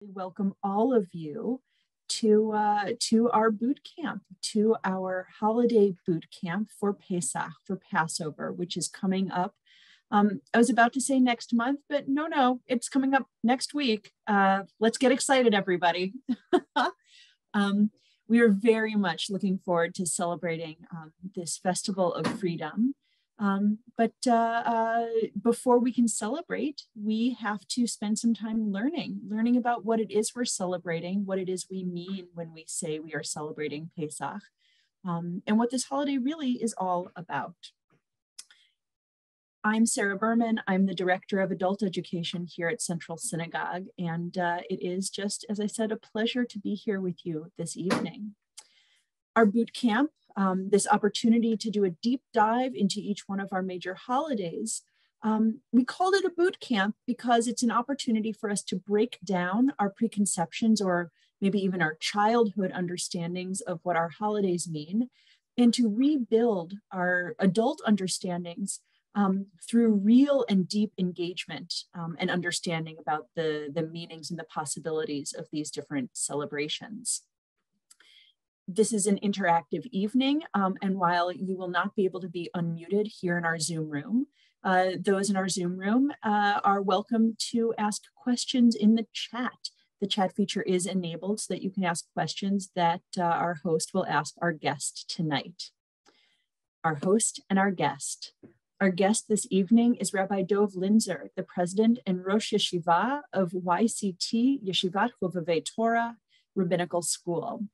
Welcome all of you to our boot camp, to our holiday boot camp for Pesach, for Passover, which is coming up. I was about to say next month, but no, it's coming up next week. Let's get excited, everybody. We are very much looking forward to celebrating this festival of freedom. But before we can celebrate, we have to spend some time learning about what it is we're celebrating, what it is we mean when we say we are celebrating Pesach, and what this holiday really is all about. I'm Sarah Berman. I'm the Director of Adult Education here at Central Synagogue, and it is just, as I said, a pleasure to be here with you this evening. Our boot camp, this opportunity to do a deep dive into each one of our major holidays. We called it a boot camp because it's an opportunity for us to break down our preconceptions or maybe even our childhood understandings of what our holidays mean, and to rebuild our adult understandings through real and deep engagement and understanding about the meanings and the possibilities of these different celebrations. This is an interactive evening, and while you will not be able to be unmuted here in our Zoom room, those in our Zoom room are welcome to ask questions in the chat. The chat feature is enabled so that you can ask questions that our host will ask our guest tonight. Our host and our guest. Our guest this evening is Rabbi Dov Linzer, the president and Rosh Yeshiva of YCT, Yeshivat Chovevei Torah Rabbinical School.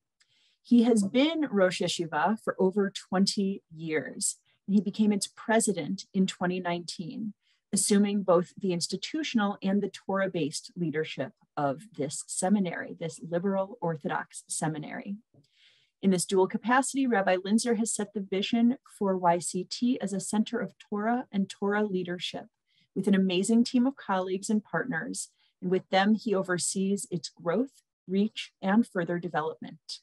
He has been Rosh Yeshiva for over 20 years, and he became its president in 2019, assuming both the institutional and the Torah-based leadership of this seminary, this liberal Orthodox seminary. In this dual capacity, Rabbi Linzer has set the vision for YCT as a center of Torah and Torah leadership with an amazing team of colleagues and partners, and with them, he oversees its growth, reach, and further development.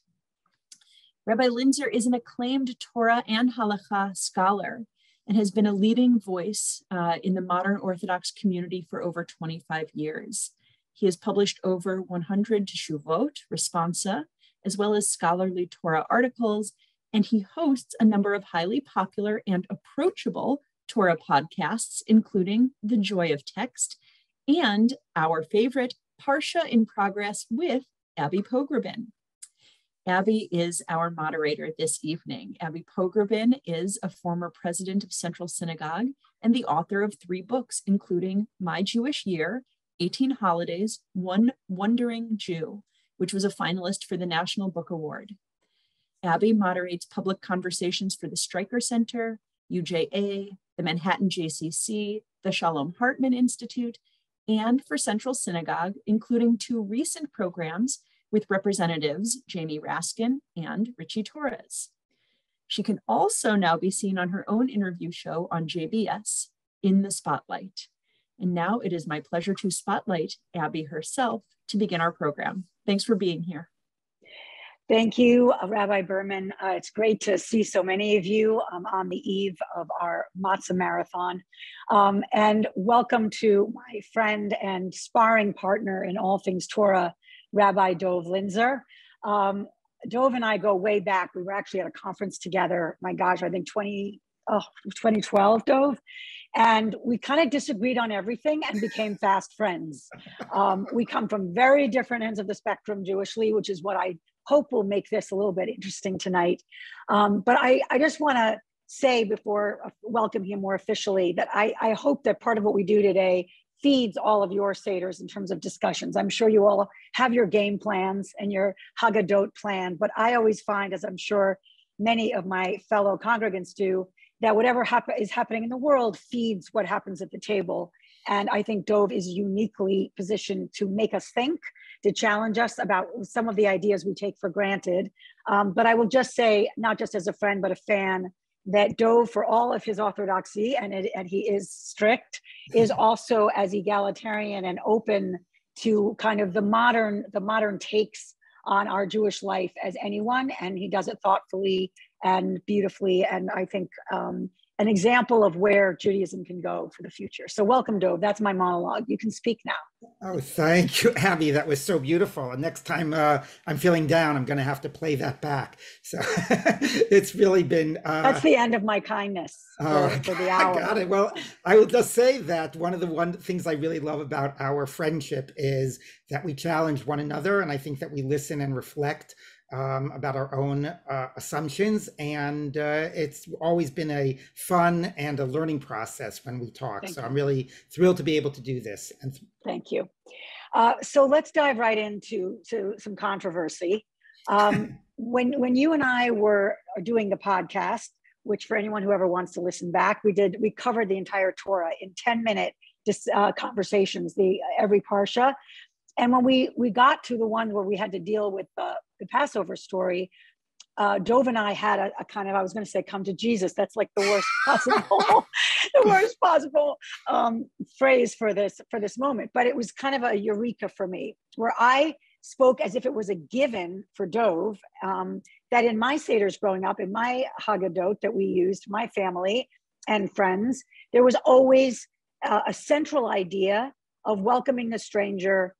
Rabbi Linzer is an acclaimed Torah and Halakha scholar and has been a leading voice in the modern Orthodox community for over 25 years. He has published over 100 teshuvot, responsa, as well as scholarly Torah articles, and he hosts a number of highly popular and approachable Torah podcasts, including The Joy of Text and our favorite Parsha in Progress with Abby Pograbin. Abby is our moderator this evening. Abby Pograbin is a former president of Central Synagogue and the author of 3 books, including My Jewish Year, 18 Holidays, One Wandering Jew, which was a finalist for the National Book Award. Abby moderates public conversations for the Stryker Center, UJA, the Manhattan JCC, the Shalom Hartman Institute, and for Central Synagogue, including 2 recent programs with representatives Jamie Raskin and Richie Torres. She can also now be seen on her own interview show on JBS, In the Spotlight. And now it is my pleasure to spotlight Abby herself to begin our program. Thanks for being here. Thank you, Rabbi Berman. It's great to see so many of you on the eve of our Matzah Marathon. And welcome to my friend and sparring partner in all things Torah, Rabbi Dov Linzer. Dov and I go way back. We were actually at a conference together, my gosh, I think 2012, Dov. And we kind of disagreed on everything and became fast friends. We come from very different ends of the spectrum Jewishly, which is what I hope will make this a little bit interesting tonight. But I just want to say before I welcome him more officially that I hope that part of what we do today feeds all of your seders in terms of discussions. I'm sure you all have your game plans and your Haggadot plan, but I always find, as I'm sure many of my fellow congregants do, that whatever is happening in the world feeds what happens at the table. And I think Dov is uniquely positioned to make us think, to challenge us about some of the ideas we take for granted. But I will just say, not just as a friend, but a fan, that Dov, for all of his orthodoxy, and he is strict, is also as egalitarian and open to kind of the modern takes on our Jewish life as anyone, and he does it thoughtfully and beautifully. And I think an example of where Judaism can go for the future. So welcome, Dov. That's my monologue. You can speak now. Oh, thank you, Abby. That was so beautiful. And next time I'm feeling down, I'm going to have to play that back. So it's really been... That's the end of my kindness for the hour. I got it. Well, I will just say that one of the things I really love about our friendship is that we challenge one another. And I think that we listen and reflect about our own assumptions. And it's always been a fun and a learning process when we talk. Thank so you. I'm really thrilled to be able to do this. And thank you. So let's dive right into some controversy. When you and I were doing the podcast, which for anyone who ever wants to listen back, we covered the entire Torah in 10-minute conversations, every parsha. And when we got to the one where we had to deal with the Passover story, Dov and I had a kind of, I was going to say, come to Jesus. That's like the worst possible, phrase for this moment. But it was kind of a eureka for me, where I spoke as if it was a given for Dov, that in my Seders growing up, in my Haggadot that we used, my family and friends, there was always a central idea of welcoming the stranger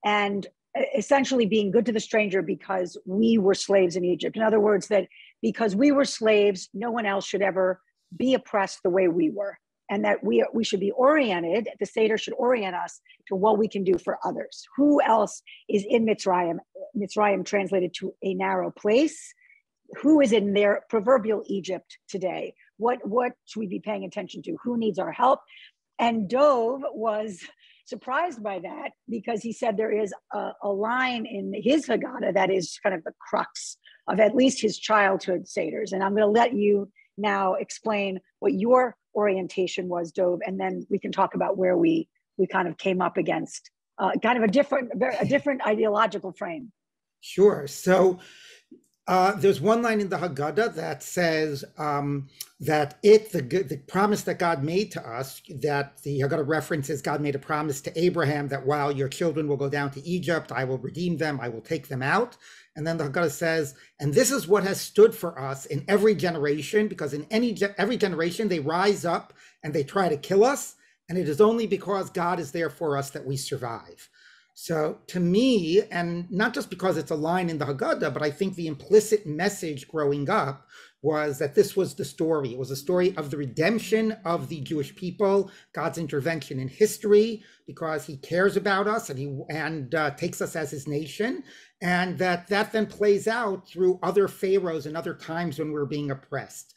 and essentially being good to the stranger because we were slaves in Egypt. In other words, that because we were slaves, no one else should ever be oppressed the way we were. And that we should be oriented, the Seder should orient us to what we can do for others. Who else is in Mitzrayim? Mitzrayim translated to a narrow place. Who is in their proverbial Egypt today? What should we be paying attention to? Who needs our help? And Dov was surprised by that because he said there is a line in his Haggadah that is kind of the crux of at least his childhood Seders. And I'm going to let you now explain what your orientation was, Dov, and then we can talk about where we kind of came up against kind of a different ideological frame. Sure. So there's one line in the Haggadah that says that the promise that God made to us, that the Haggadah references God made a promise to Abraham that while your children will go down to Egypt, I will redeem them, I will take them out. And then the Haggadah says, and this is what has stood for us in every generation, because in every generation they rise up and they try to kill us. And it is only because God is there for us that we survive. So to me, and not just because it's a line in the Haggadah, but I think the implicit message growing up was that this was the story. It was a story of the redemption of the Jewish people, God's intervention in history, because he cares about us and takes us as his nation. And that then plays out through other pharaohs and other times when we're being oppressed.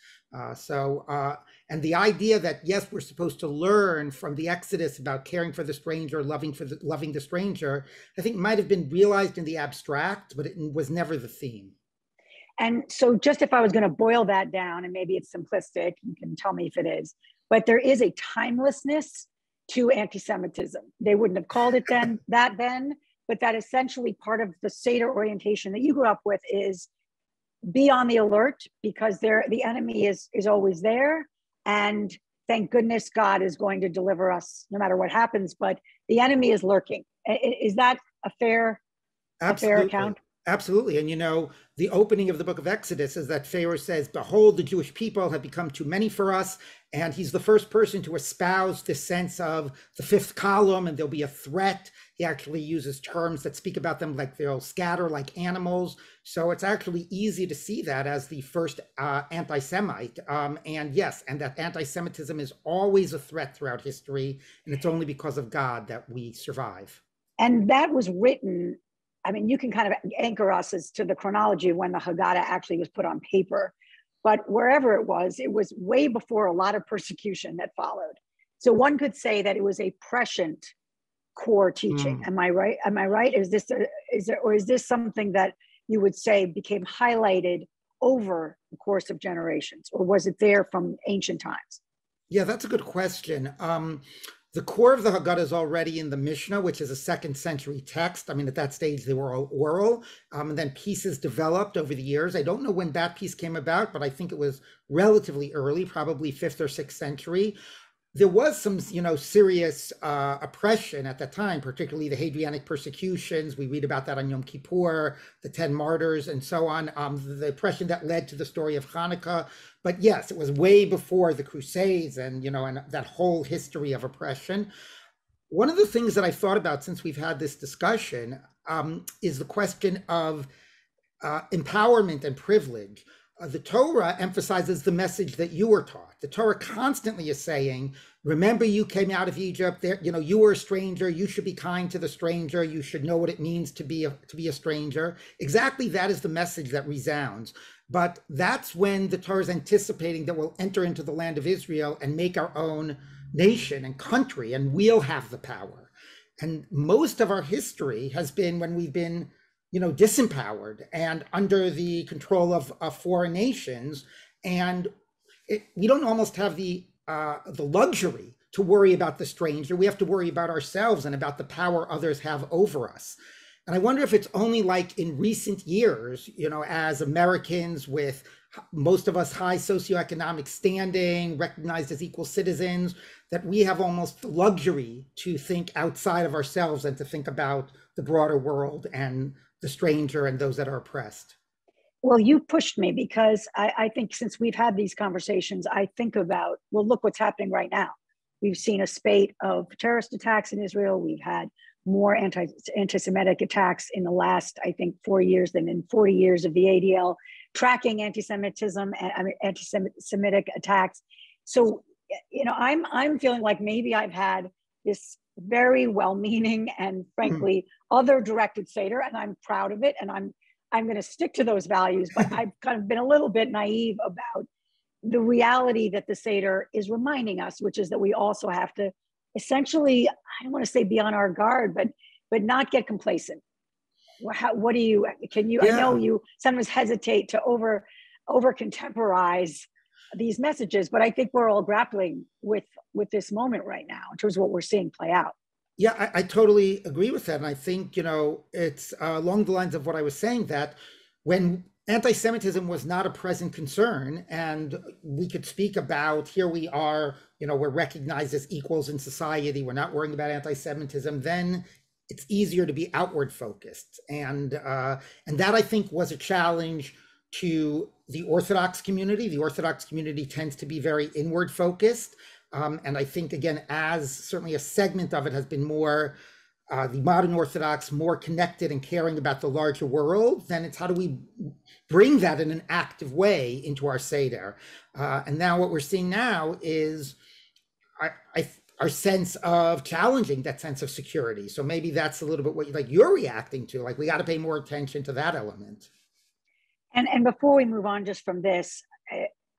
And the idea that, yes, we're supposed to learn from the Exodus about caring for the stranger, loving the stranger, I think might have been realized in the abstract, but it was never the theme. And so just if I was going to boil that down, and maybe it's simplistic, you can tell me if it is, but there is a timelessness to anti-Semitism. They wouldn't have called it then, but that essentially part of the Seder orientation that you grew up with is be on the alert because the enemy is always there. And thank goodness God is going to deliver us no matter what happens, but the enemy is lurking. Is that a fair account? Absolutely. And the opening of the book of Exodus is that Pharaoh says, behold, the Jewish people have become too many for us. And he's the first person to espouse this sense of the fifth column and there'll be a threat. He actually uses terms that speak about them like they'll scatter like animals. So it's actually easy to see that as the first anti-Semite. And that anti-Semitism is always a threat throughout history. And it's only because of God that we survive. And that was written, I mean, you can kind of anchor us as to the chronology of when the Haggadah actually was put on paper. But wherever it was way before a lot of persecution that followed. So one could say that it was a prescient core teaching. Am I right? Is this something that you would say became highlighted over the course of generations, or was it there from ancient times? Yeah, that's a good question. The core of the Haggadah is already in the Mishnah, which is a 2nd century text. I mean, at that stage, they were all oral, and then pieces developed over the years. I don't know when that piece came about, but I think it was relatively early, probably 5th or 6th century. there was some, serious oppression at the time, particularly the Hadrianic persecutions. We read about that on Yom Kippur, the 10 martyrs, and so on. The oppression that led to the story of Hanukkah. But yes, it was way before the Crusades and and that whole history of oppression. One of the things that I thought about since we've had this discussion is the question of empowerment and privilege. The Torah emphasizes the message that you were taught. The Torah constantly is saying, remember you came out of Egypt, there, you were a stranger, you should be kind to the stranger, you should know what it means to be a stranger. Exactly that is the message that resounds. But that's when the Torah is anticipating that we'll enter into the land of Israel and make our own nation and country, and we'll have the power. And most of our history has been when we've been disempowered and under the control of foreign nations, and we don't almost have the luxury to worry about the stranger. We have to worry about ourselves and about the power others have over us. And I wonder if it's only like in recent years, as Americans with most of us high socioeconomic standing, recognized as equal citizens, that we have almost the luxury to think outside of ourselves and to think about the broader world and the stranger and those that are oppressed. Well, you pushed me because I think since we've had these conversations, I think about, well, look what's happening right now. We've seen a spate of terrorist attacks in Israel. We've had more anti-Semitic attacks in the last, I think, 4 years than in 40 years of the ADL, tracking anti-Semitism and anti-Semitic attacks. So, I'm feeling like maybe I've had this very well-meaning and frankly other-directed Seder, and I'm proud of it, and I'm going to stick to those values. But I've kind of been a little bit naive about the reality that the Seder is reminding us, which is that we also have to essentially, I don't want to say be on our guard, but not get complacent. What do you? Can you? Yeah. I know you sometimes hesitate to over contemporize these messages, but I think we're all grappling with this moment right now in terms of what we're seeing play out. Yeah, I totally agree with that. And I think, it's along the lines of what I was saying, that when anti-Semitism was not a present concern and we could speak about, here we are, we're recognized as equals in society, we're not worrying about anti-Semitism, then it's easier to be outward focused. And that, I think, was a challenge to the Orthodox community. The Orthodox community tends to be very inward focused. And I think, again, as certainly a segment of it has been more, the modern Orthodox, more connected and caring about the larger world, then it's how do we bring that in an active way into our Seder? And now what we're seeing now is our sense of challenging that sense of security. So maybe that's a little bit what you're reacting to, like we got to pay more attention to that element. And before we move on just from this,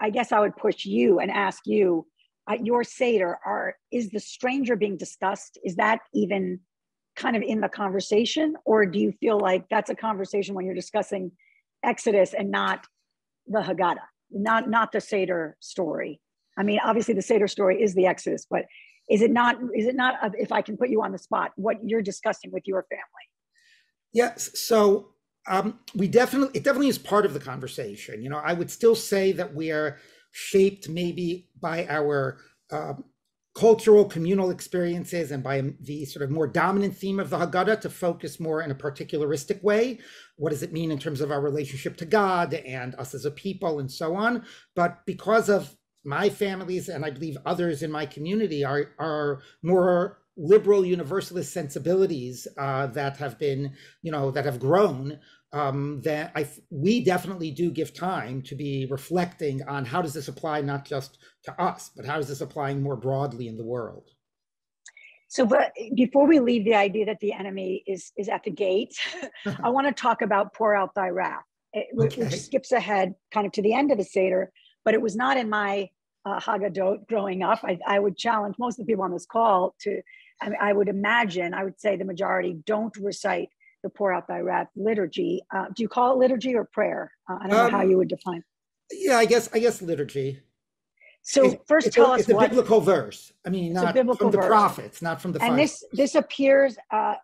I guess I would push you and ask you, your Seder, is the stranger being discussed? Is that even kind of in the conversation? Or do you feel like that's a conversation when you're discussing Exodus and not the Haggadah, not the Seder story? I mean, obviously the Seder story is the Exodus, but is it not, if I can put you on the spot, what you're discussing with your family? Yes, so it definitely is part of the conversation. I would still say that we are shaped maybe by our cultural, communal experiences and by the sort of more dominant theme of the Haggadah to focus more in a particularistic way. What does it mean in terms of our relationship to God and us as a people and so on? But because of my family's, and I believe others in my community, are more liberal universalist sensibilities that have been, that have grown, we definitely do give time to be reflecting on how does this apply not just to us, but how is this applying more broadly in the world? So, but before we leave the idea that the enemy is at the gate, I want to talk about pour out thy wrath, which skips ahead kind of to the end of the Seder, but it was not in my Haggadot growing up. I would challenge most of the people on this call to, I would say the majority don't recite the pour out thy wrath liturgy. Do you call it liturgy or prayer? I don't know how you would define. Yeah, I guess liturgy. So first tell us it's a biblical verse. I mean, not from the prophets, not from the. And this appears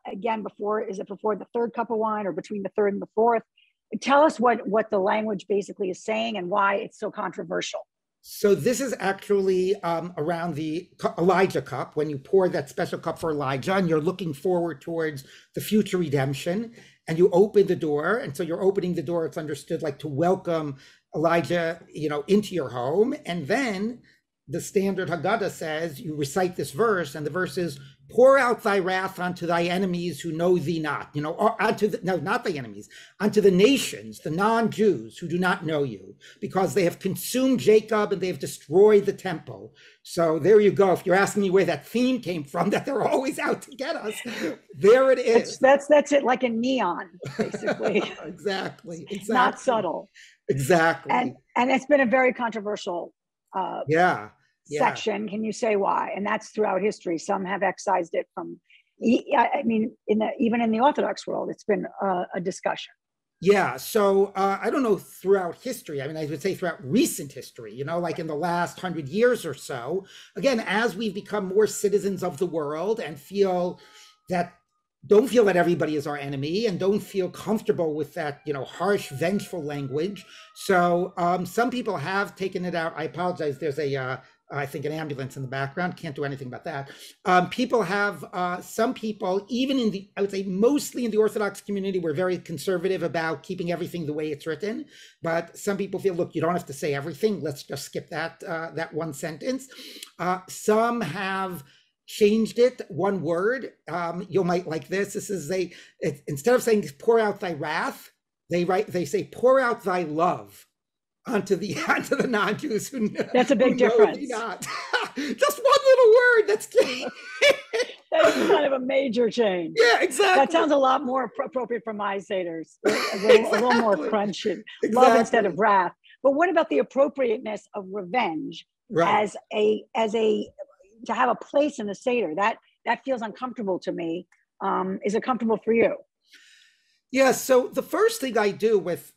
again before the third cup of wine or between the third and the fourth? Tell us what the language basically is saying and why it's so controversial. So this is actually around the Elijah cup, when you pour that special cup for Elijah and you're looking forward towards the future redemption, and you open the door. And so you're opening the door, it's understood like to welcome Elijah, into your home. And then the standard Haggadah says, you recite this verse, and the verse is, pour out thy wrath onto thy enemies who know thee not, or not thy enemies, unto the nations, the non-Jews who do not know you, because they have consumed Jacob and they have destroyed the temple. So there you go. If you're asking me where that theme came from, that they're always out to get us, there it is. That's it, like in neon, basically. Exactly. Not subtle. Exactly. And it's been a very controversial section. Can you say why? And that's throughout history. Some have excised it from, I mean, even in the Orthodox world, it's been a discussion. Yeah. So I don't know throughout history. I mean, I would say throughout recent history, like in the last 100 years or so, again, as we've become more citizens of the world and don't feel that everybody is our enemy and don't feel comfortable with that, harsh, vengeful language. So some people have taken it out. I apologize. There's I think an ambulance in the background. Can't do anything about that. Some people, even I would say mostly in the Orthodox community, we're very conservative about keeping everything the way it's written. But some people feel, look, you don't have to say everything. Let's just skip that one sentence. Some have changed it one word. You might like this. This is instead of saying pour out thy wrath, they say pour out thy love onto the non-Jews who know. That's a big difference. Not. Just one little word. That's kind of a major change. Yeah, exactly. That sounds a lot more appropriate for my Seders. A little more crunch, love instead of wrath. But what about the appropriateness of revenge as a to have a place in the Seder? That feels uncomfortable to me. Is it comfortable for you? Yeah. So the first thing I do with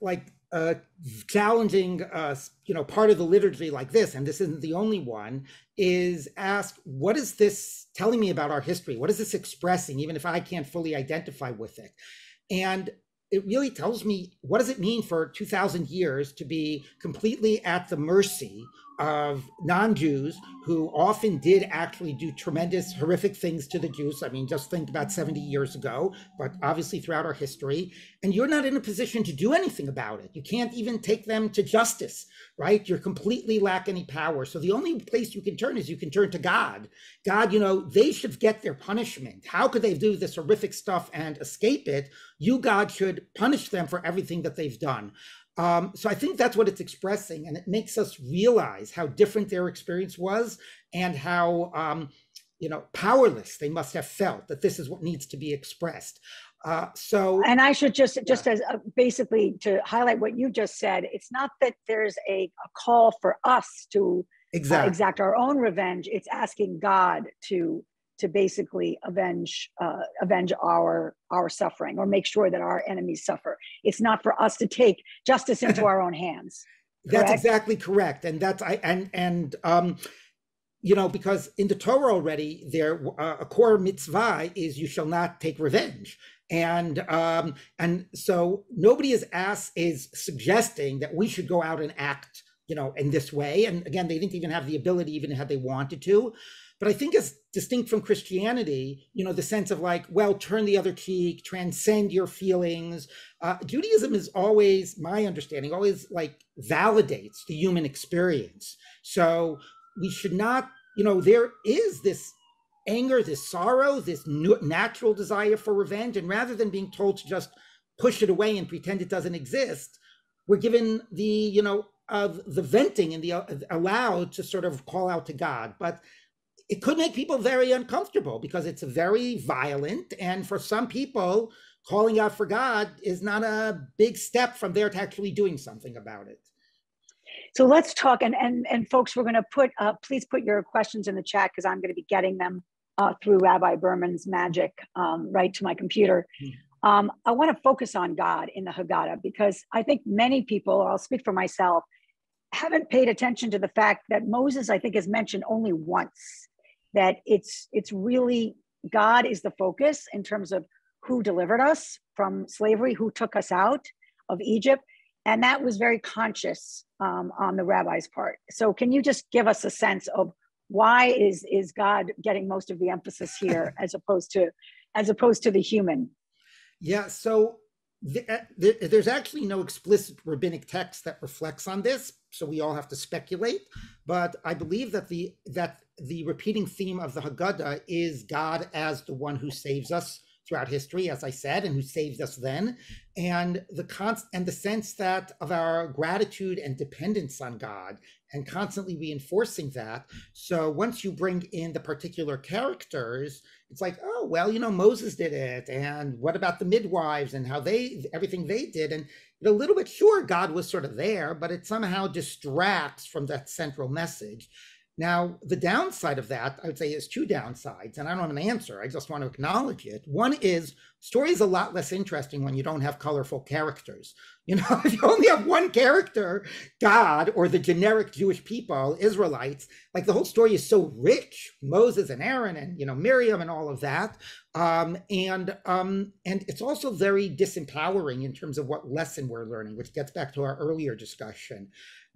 challenging, part of the liturgy like this, and this isn't the only one, is ask, what is this telling me about our history? What is this expressing, even if I can't fully identify with it? And it really tells me, what does it mean for 2,000 years to be completely at the mercy of non-Jews who often did actually do tremendous, horrific things to the Jews? I mean, just think about 70 years ago, but obviously throughout our history. And you're not in a position to do anything about it. You can't even take them to justice, right? You're completely lack any power. So the only place you can turn is you can turn to God. God, they should get their punishment. How could they do this horrific stuff and escape it? You, God, should punish them for everything that they've done. So I think that's what it's expressing, and it makes us realize how different their experience was and how, powerless they must have felt, that this is what needs to be expressed. And I should just as basically to highlight what you just said, it's not that there's a call for us to exact our own revenge. It's asking God to basically avenge our suffering, or make sure that our enemies suffer. It's not for us to take justice into our own hands. Correct? That's exactly correct. And because in the Torah already, there a core mitzvah is you shall not take revenge. And so nobody is suggesting that we should go out and act, in this way. And again, they didn't even have the ability, even had they wanted to. But I think as distinct from Christianity, the sense of turn the other cheek, transcend your feelings. Judaism is always, my understanding, always validates the human experience. So we should not, there is this anger, this sorrow, this natural desire for revenge. And rather than being told to just push it away and pretend it doesn't exist, we're given the, the venting and the allowed to sort of call out to God. But it could make people very uncomfortable because it's very violent. And for some people, calling out for God is not a big step from there to actually doing something about it. So let's talk. And folks, we're going to please put your questions in the chat, because I'm going to be getting them through Rabbi Berman's magic right to my computer. I want to focus on God in the Haggadah, because I think many people, or I'll speak for myself, haven't paid attention to the fact that Moses, I think, is mentioned only once. That it's really God is the focus in terms of who delivered us from slavery, who took us out of Egypt. And that was very conscious on the rabbi's part. So can you just give us a sense of why is God getting most of the emphasis here as opposed to the human? Yeah, so there's actually no explicit rabbinic text that reflects on this, so we all have to speculate. But I believe that the repeating theme of the Haggadah is God as the one who saves us throughout history, as I said, and who saved us then, and the sense that of our gratitude and dependence on God, and constantly reinforcing that. So once you bring in the particular characters, it's like, oh, well, Moses did it, and what about the midwives and how everything they did, and a little bit, sure, God was sort of there, but it somehow distracts from that central message. Now, the downside of that, I would say, is two downsides, and I don't have an answer. I just want to acknowledge it. One is story is a lot less interesting when you don't have colorful characters. If you only have one character, God, or the generic Jewish people, Israelites, like the whole story is so rich, Moses and Aaron and, Miriam and all of that. And it's also very disempowering in terms of what lesson we're learning, which gets back to our earlier discussion.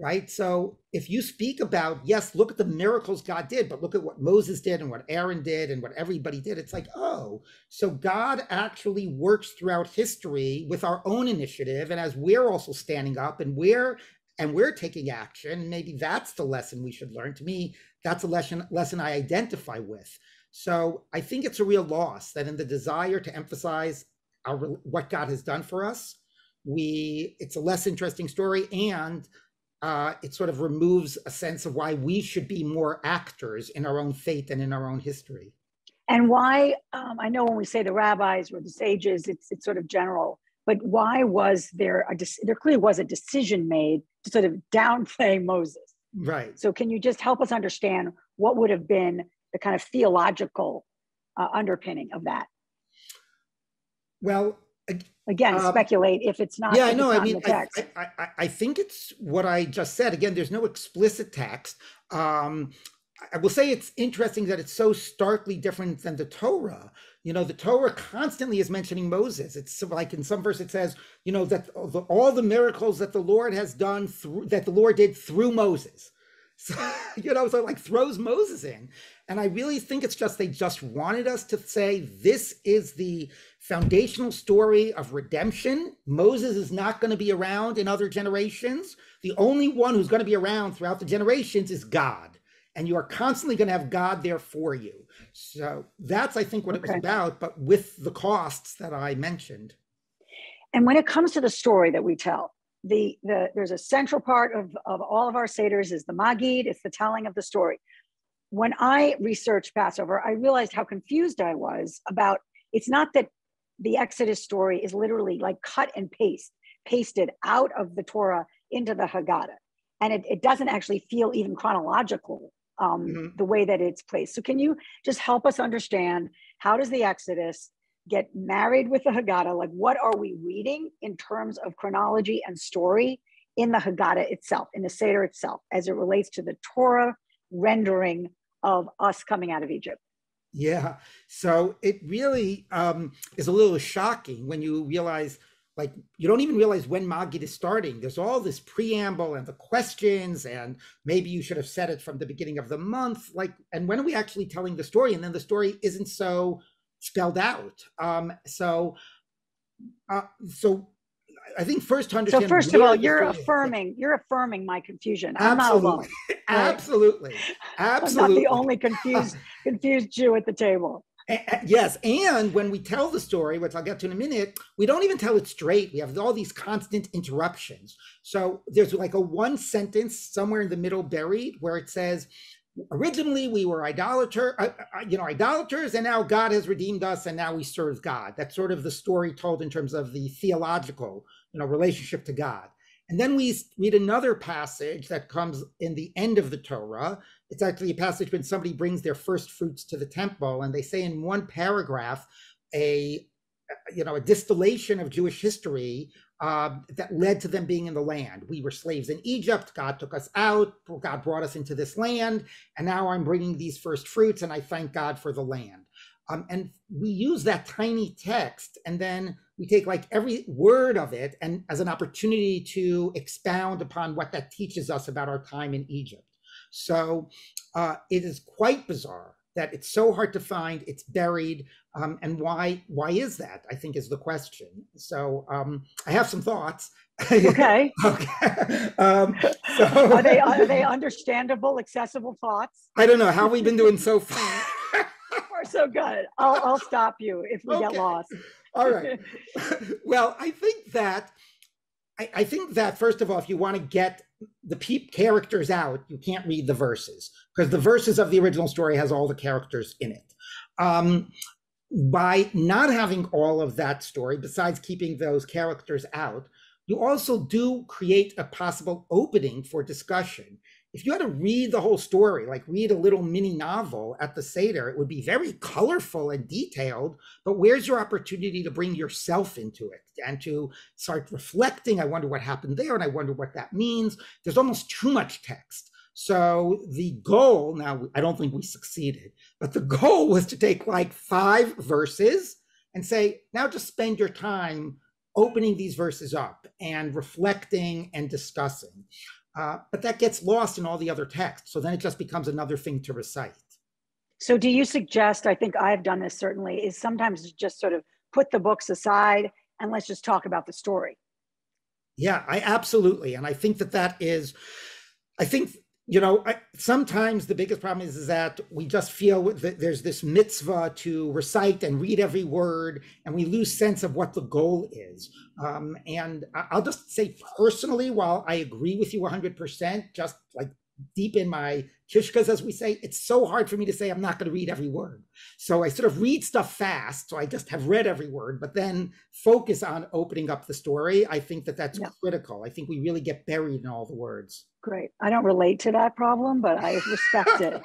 Right. So if you speak about, yes, look at the miracles God did, but look at what Moses did and what Aaron did and what everybody did. It's like, oh, so God actually works throughout history with our own initiative. And as we're also standing up and we're taking action, maybe that's the lesson we should learn. To me, that's a lesson I identify with. So I think it's a real loss that in the desire to emphasize what God has done for us, it's a less interesting story, and it sort of removes a sense of why we should be more actors in our own fate and in our own history. And why, I know when we say the rabbis or the sages, it's sort of general, but why was there clearly was a decision made to sort of downplay Moses? Right. So can you just help us understand what would have been the kind of theological underpinning of that? Well, again, speculate if it's not. Yeah, no, I think it's what I just said. Again, there's no explicit text. I will say it's interesting that it's so starkly different than the Torah. The Torah constantly is mentioning Moses. It's like in some verse it says, that all the miracles that the Lord has done that the Lord did through Moses. So, so it like throws Moses in. And I really think it's just, they just wanted us to say, this is the foundational story of redemption. Moses is not going to be around in other generations. The only one who's going to be around throughout the generations is God. And you are constantly going to have God there for you. So that's, I think, what it was about, but with the costs that I mentioned. And when it comes to the story that we tell, there's a central part of all of our seders is the Magid. It's the telling of the story. When I researched Passover, I realized how confused I was about, it's not that the Exodus story is literally like cut and pasted out of the Torah into the Haggadah. And it doesn't actually feel even chronological the way that it's placed. So can you just help us understand, how does the Exodus get married with the Haggadah? Like, what are we reading in terms of chronology and story in the Haggadah itself, in the Seder itself, as it relates to the Torah rendering of us coming out of Egypt? Yeah, so it really is a little shocking when you realize, like, you don't even realize when Magid is starting. There's all this preamble and the questions, and maybe you should have said it from the beginning of the month. Like, and when are we actually telling the story? And then the story isn't so spelled out. So I think first to understand. So first of all, you're affirming my confusion. I'm not alone. Absolutely. I'm not the only confused Jew at the table. Yes, and when we tell the story, which I'll get to in a minute, we don't even tell it straight. We have all these constant interruptions. So there's like a one sentence somewhere in the middle buried where it says, originally we were idolaters, and now God has redeemed us, and now we serve God. That's sort of the story told in terms of the theological, relationship to God. And then we read another passage that comes in the end of the Torah. It's actually a passage when somebody brings their first fruits to the temple, and they say in one paragraph a distillation of Jewish history that led to them being in the land. We were slaves in Egypt. God took us out. God brought us into this land. And now I'm bringing these first fruits, and I thank God for the land. And we use that tiny text, and then we take like every word of it and as an opportunity to expound upon what that teaches us about our time in Egypt. So it is quite bizarre that it's so hard to find, it's buried, and why is that, I think, is the question. So I have some thoughts. Okay. Okay. Are they understandable, accessible thoughts? I don't know. How have we been doing so far? We're so good. I'll stop you if we get lost. All right. Well, I think that first of all, if you want to get the characters out, you can't read the verses, because the verses of the original story has all the characters in it. By not having all of that story, besides keeping those characters out, you also do create a possible opening for discussion. If you had to read the whole story, like read a little mini novel at the Seder, it would be very colorful and detailed, but where's your opportunity to bring yourself into it and to start reflecting? I wonder what happened there, and I wonder what that means. There's almost too much text. So the goal, now I don't think we succeeded, but the goal was to take like 5 verses and say, now just spend your time opening these verses up and reflecting and discussing. But that gets lost in all the other texts. So then it just becomes another thing to recite. So do you suggest, I think I've done this certainly, is sometimes just sort of put the books aside and let's just talk about the story? Yeah, I absolutely. And I think that is, I think, sometimes the biggest problem is that we just feel that there's this mitzvah to recite and read every word, and we lose sense of what the goal is. And I'll just say personally, while I agree with you 100%, just like deep in my kishkas, as we say, it's so hard for me to say I'm not going to read every word. So I sort of read stuff fast, so I just have read every word, but then focus on opening up the story. I think that's critical. I think we really get buried in all the words. Great. I don't relate to that problem, but I respect it.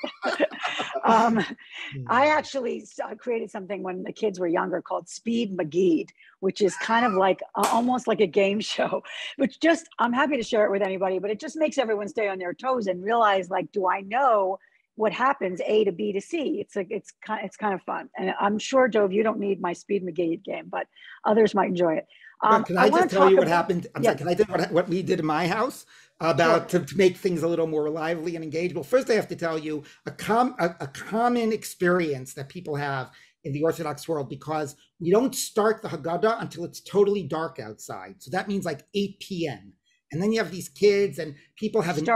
I actually created something when the kids were younger called Speed McGee, which is kind of like almost like a game show, which just, I'm happy to share it with anybody, but it just makes everyone stay on their toes and realize, like, do I know what happens A to B to C? It's like, it's kind of fun. And I'm sure, Dove, you don't need my Speed McGee game, but others might enjoy it. Can I just tell you what happened? Sorry, can I tell you what we did in my house about to make things a little more lively and engaged? Well, first I have to tell you a common experience that people have in the Orthodox world, because we don't start the Haggadah until it's totally dark outside. So that means like 8 p.m. And then you have these kids and people haven't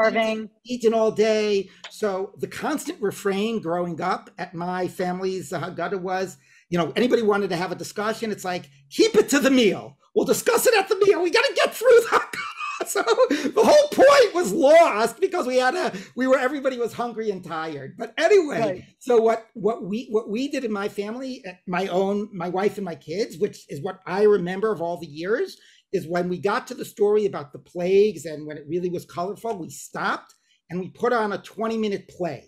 eaten all day. So the constant refrain growing up at my family's Haggadah was, anybody wanted to have a discussion, it's like, keep it to the meal. We'll discuss it at the meal. We got to get through that. So the whole point was lost because everybody was hungry and tired. But anyway, right. So what we did in my family, my wife and my kids, which is what I remember of all the years, is when we got to the story about the plagues and when it really was colorful, we stopped and we put on a 20-minute play.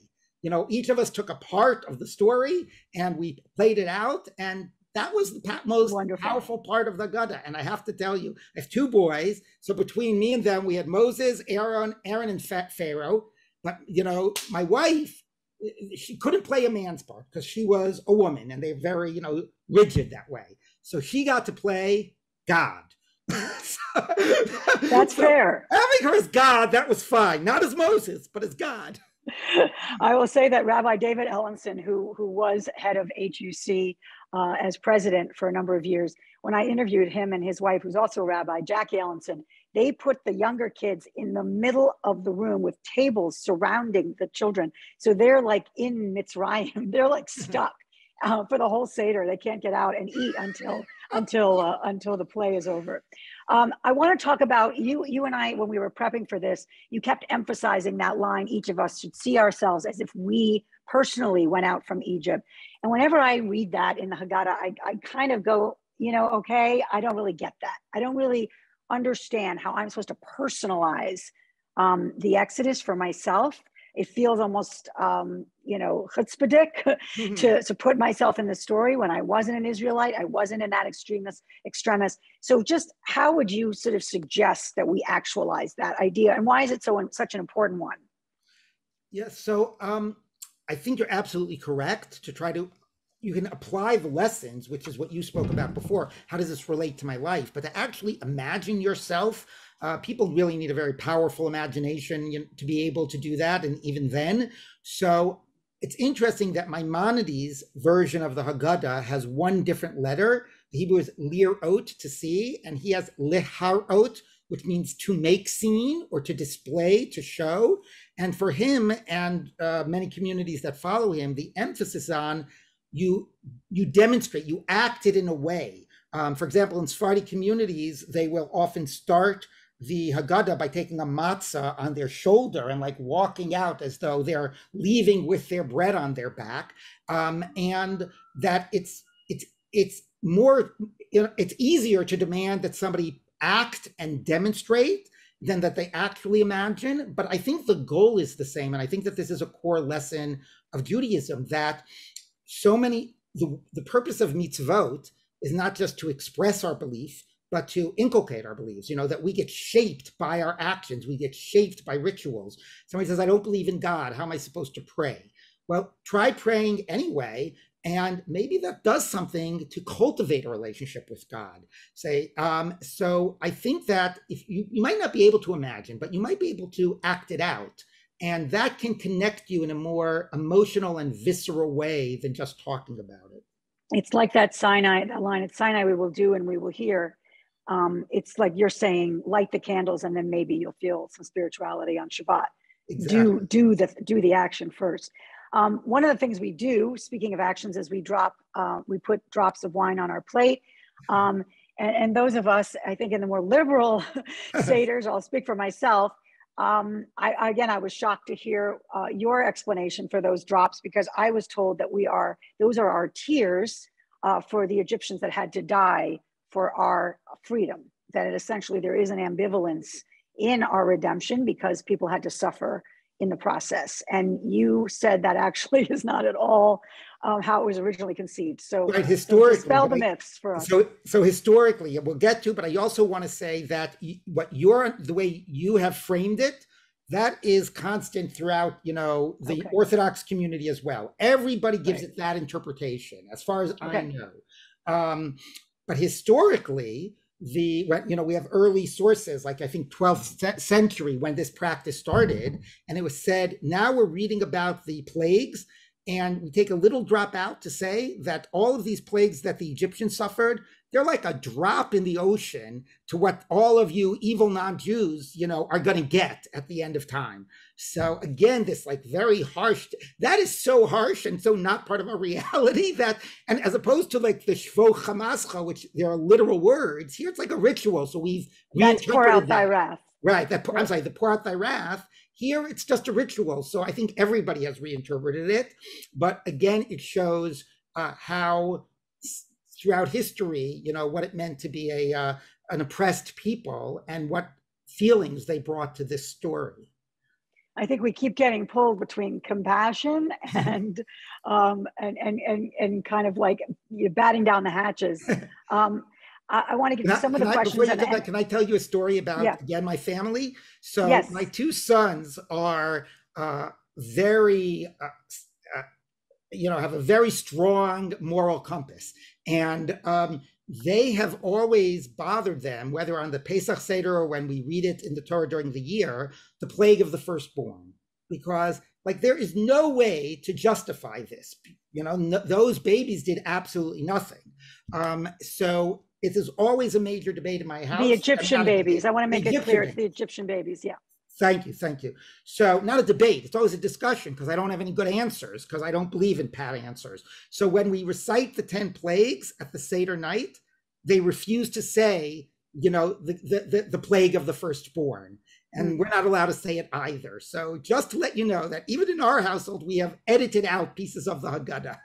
Each of us took a part of the story and we played it out, and that was the most powerful part of the Haggadah. And I have to tell you, I have 2 boys. So between me and them, we had Moses, Aaron, and Pharaoh. But, my wife, she couldn't play a man's part because she was a woman and they're very, rigid that way. So she got to play God. That's fair. Having her as God, that was fine. Not as Moses, but as God. I will say that Rabbi David Ellenson, who was head of HUC as president for a number of years, when I interviewed him and his wife, who's also a rabbi, Jackie Ellenson, they put the younger kids in the middle of the room with tables surrounding the children. So they're like in Mitzrayim, they're like stuck for the whole Seder. They can't get out and eat until the play is over. I want to talk about you and I, when we were prepping for this, you kept emphasizing that line, each of us should see ourselves as if we personally went out from Egypt. And whenever I read that in the Haggadah, I kind of go, okay, I don't really get that. I don't really understand how I'm supposed to personalize the Exodus for myself. It feels almost, chutzpahdik to put myself in the story when I wasn't an Israelite. I wasn't in that extremist. So just how would you sort of suggest that we actualize that idea? And why is it such an important one? Yes. So I think you're absolutely correct to try to you can apply the lessons, which is what you spoke about before. How does this relate to my life? But to actually imagine yourself, people really need a very powerful imagination to be able to do that. And even then, so it's interesting that Maimonides' version of the Haggadah has one different letter. The Hebrew is lirot, to see, and he has leharot, which means to make seen or to display, to show. And for him and many communities that follow him, the emphasis on you demonstrate, you act it in a way. For example, in Sephardi communities, they will often start the Haggadah by taking a matzah on their shoulder and like walking out as though they're leaving with their bread on their back. And that it's more, it's easier to demand that somebody act and demonstrate than that they actually imagine. But I think the goal is the same. And I think that this is a core lesson of Judaism, that so many, the purpose of mitzvot is not just to express our belief, but to inculcate our beliefs, that we get shaped by our actions, we get shaped by rituals. Somebody says, I don't believe in God, how am I supposed to pray? Well, try praying anyway, and maybe that does something to cultivate a relationship with God. So I think that if you might not be able to imagine, but you might be able to act it out. And that can connect you in a more emotional and visceral way than just talking about it. It's like that line at Sinai, we will do and we will hear. It's like you're saying, light the candles, and then maybe you'll feel some spirituality on Shabbat. Exactly. Do the action first. One of the things we do, speaking of actions, is we put drops of wine on our plate. And those of us, I think, in the more liberal seders, I'll speak for myself. I was shocked to hear your explanation for those drops, because I was told that those are our tears for the Egyptians that had to die for our freedom, that essentially there is an ambivalence in our redemption because people had to suffer in the process. And you said that actually is not at all how it was originally conceived. So, right, historically, so dispel the myths for us. So historically, we'll get to, but I also want to say that the way you have framed it, that is constant throughout, the Orthodox community as well. Everybody gives it that interpretation, as far as I know. But historically, we have early sources, like I think 12th century, when this practice started, and it was said, now we're reading about the plagues, and we take a little drop out to say that all of these plagues that the Egyptians suffered, they're like a drop in the ocean to what all of you evil non-Jews, are going to get at the end of time. So again, this like very harsh, that is so harsh and so not part of our reality, and as opposed to like the Shvo Chamascha, which there are literal words, here it's like a ritual. So that's pour out thy wrath. Right. The pour out thy wrath. Here it's just a ritual. So I think everybody has reinterpreted it. But again, it shows how throughout history, what it meant to be an oppressed people and what feelings they brought to this story. I think we keep getting pulled between compassion and kind of like you're batting down the hatches. I want to get to some of the questions. Before you get back, can I tell you a story about, again, my family? So my two sons are very, have a very strong moral compass. And they have always bothered them, whether on the Pesach Seder or when we read it in the Torah during the year, the plague of the firstborn. Because there is no way to justify this. Those babies did absolutely nothing. So it is always a major debate in my house. The Egyptian babies. I want to make it clear, it's the Egyptian babies, yeah. Thank you. So not a debate, it's always a discussion, because I don't have any good answers, because I don't believe in pat answers. So when we recite the 10 plagues at the Seder night, they refuse to say, the plague of the firstborn. And we're not allowed to say it either. So just to let you know that even in our household, we have edited out pieces of the Haggadah.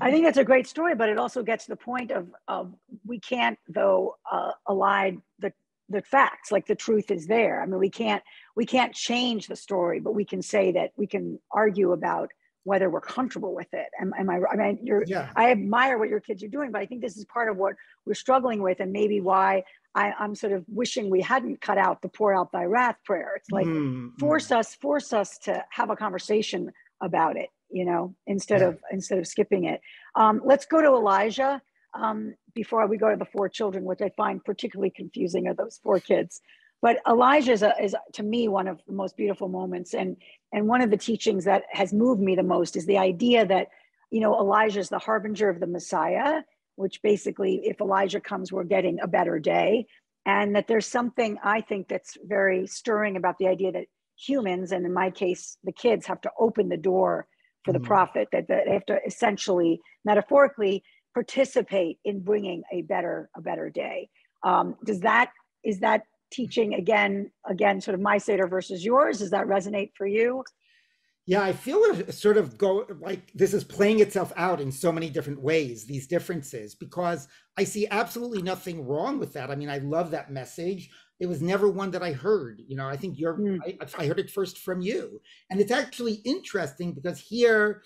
I think that's a great story, but it also gets to the point of we can't, though, elide the facts, like the truth is there. I mean, we can't change the story, but we can say that we can argue about whether we're comfortable with it. Am I right? I mean, I admire what your kids are doing, but I think this is part of what we're struggling with, and maybe why I'm sort of wishing we hadn't cut out the pour out thy wrath prayer. It's like force us to have a conversation about it. you know, instead of skipping it. Let's go to Elijah before we go to the 4 children, which I find particularly confusing, are those 4 kids. But Elijah is to me one of the most beautiful moments, and one of the teachings that has moved me the most is the idea that, you know, Elijah is the harbinger of the Messiah, which basically, if Elijah comes, we're getting a better day. And that there's something, I think, that's very stirring about the idea that humans, and in my case, the kids, have to open the door for the prophet, that they have to essentially, metaphorically, participate in bringing a better day. Is that teaching, again, sort of my Seder versus yours? Does that resonate for you? Yeah, I feel it sort of like this is playing itself out in so many different ways, these differences, because I see absolutely nothing wrong with that. I mean, I love that message. It was never one that I heard. You know, I think I heard it first from you. And it's actually interesting because here,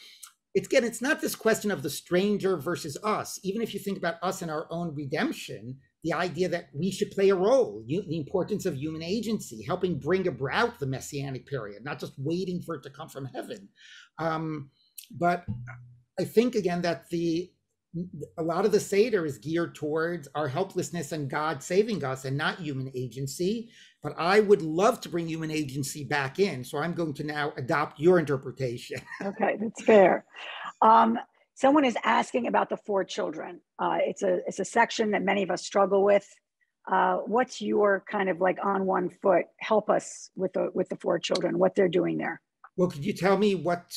it's not this question of the stranger versus us. Even if you think about us and our own redemption, the idea that we should play a role, the importance of human agency, helping bring about the Messianic period, not just waiting for it to come from heaven. But I think, again, that a lot of the Seder is geared towards our helplessness and God saving us, and not human agency. But I would love to bring human agency back in. So I'm going to now adopt your interpretation. Okay, that's fair. Someone is asking about the 4 children. It's a section that many of us struggle with. What's your kind of like on one foot? Help us with the 4 children, what they're doing there. Well, could you tell me what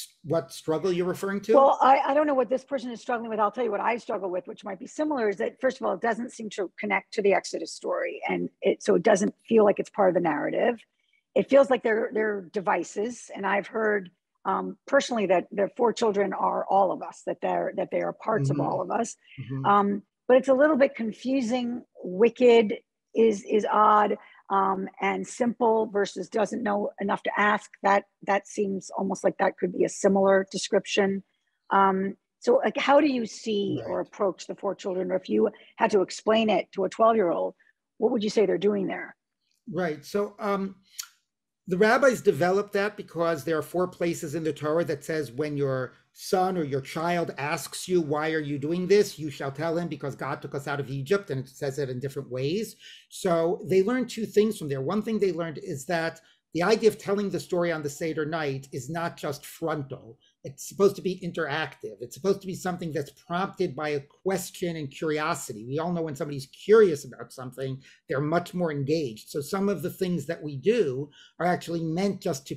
struggle you're referring to? Well, I don't know what this person is struggling with. I'll tell you what I struggle with, which might be similar, is that, first of all, it doesn't seem to connect to the Exodus story. And so it doesn't feel like it's part of the narrative. It feels like they're devices. And I've heard personally that the 4 children are all of us, that they are parts of all of us. But it's a little bit confusing. Wicked is odd. And simple versus doesn't know enough to ask, that seems almost like that could be a similar description. So like, how do you see or approach the 4 children? Or if you had to explain it to a 12-year-old, what would you say they're doing there? Right. So the rabbis developed that because there are 4 places in the Torah that says when your son or your child asks you, why are you doing this? You shall tell him, because God took us out of Egypt, and it says it in different ways. So they learned 2 things from there. One thing they learned is that the idea of telling the story on the Seder night is not just frontal. It's supposed to be interactive. It's supposed to be something that's prompted by a question and curiosity. We all know when somebody's curious about something, they're much more engaged. So some of the things that we do are actually meant just to